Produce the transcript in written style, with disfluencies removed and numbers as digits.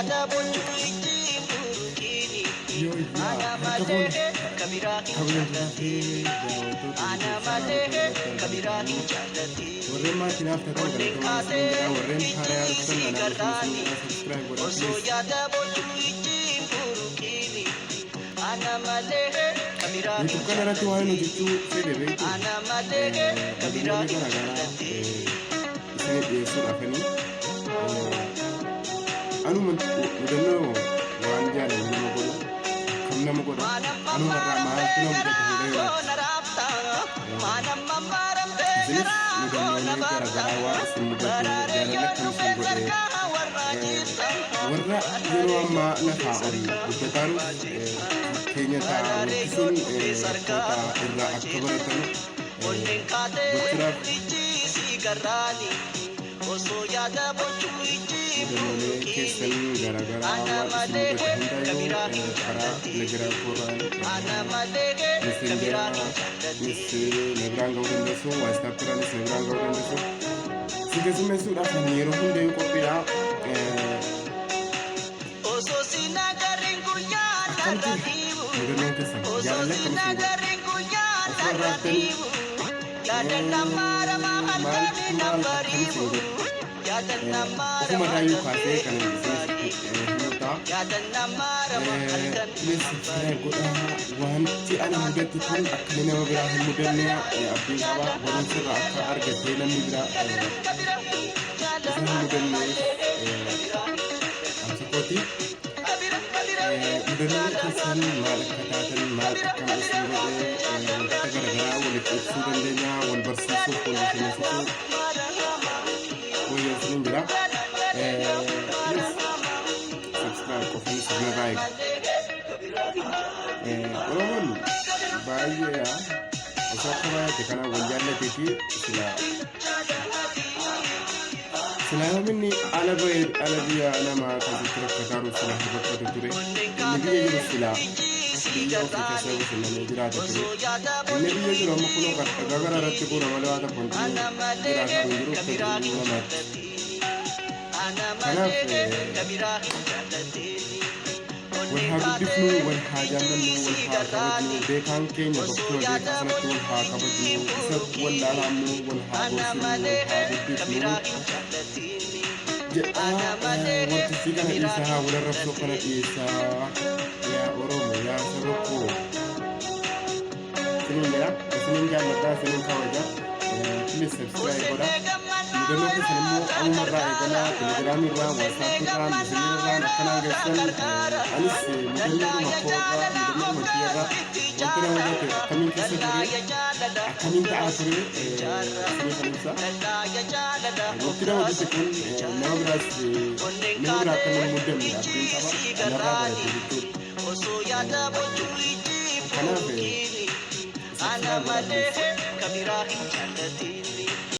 yaada bochuu ijjiin burukiini ana malee kabiraa hin jaallatiin ana malee kabiraa hin jaallatiin onneen kaatee ijji garraani osoo yaada bochuu ijjiin burukiini ana malee kabiraa hin jaallatiin ana malee kabiraa hin jaallatiin anu mudano waan jaalan nama godhu kam nama godhu anu irraa maaltu nama godhu isinis mudannoolee garagaraa waan isin mudatu jaalala kan isin godhe warra yeroo ammaa lafaa ol guddataan keenya ta'a wakkisuun rakkoota irraa akka baratanu gochuudhaaf osoo yaada bochuu ijjiin burukiini ana malee kabiraa hin jaallatiin ana malee kabiraa hin jaallatiin Nebraan ga'uu dandeessu, waastaapiraanis nebraan ga'uu dandeessu. Si keessummeessuudhaaf yeroo hundayyuu qophiidha. osoo siin agarreen guyyaan narra dhiibu osoo siin agarreen guyyaan narra dhiibu yaadannaa maaramaa halkanii nan bariibu yaadannaa maaramaa halkanii nan bariibu yaadannaa maaramaa halkanii nan bariibu wanti ani mudatti kun akka nama biraa hin mudanne abdiin qaba barumsarraa akka argattee namni biraa isa hin mudanne amsakooti mudannoo keessan maal akka taatan maal akkam isin godhe wantoota garagaraa walitti ibsuu dandeenya wal barsiisuuf wal bashannansiisuuf wayyaa isiniin jira subscribe qofni sirnarraa eega Oromoon baay'ee osoo akka baay'ate kana wal jaallatee fi sila yoominni ala biyya namaa keessatti rakkataaru sila hirrakkatu ture inni biyya jiru sila biyya ofii keessa bashannanee jiraata ture inni biyya jiru amma kunoo dhagaa gara irratti bu'uura malee waa tokko hin jiraatu hin jiru ta'uu namaatti kanaaf والحاجبنو والحاجامنو والحاكبجنو بيكان كينيا بكتو بيكا سنتو والحاكبجنو إسد واللالامنو والحاكبجنو والحاكبجنو وانتسيقنا إيسا ولرفسوقنا إيسا يا أورومو يا سرقو سنين جلا سنين جالتا سنين كواجا please subscribe koda mudano ke sanmu amu marra igala telegram irra whatsapp irra messenger irra nakana gesan anis mudano makoga mudano makiyara wantana wajate kamin kese dure kamin ta asure sini kanisa wantana wajate kun nabras kamin mudam ya abin kaba narra ba ditu osoo yaada bochuu ijjiin burukiini ana malee kabiraa hin jaallatiin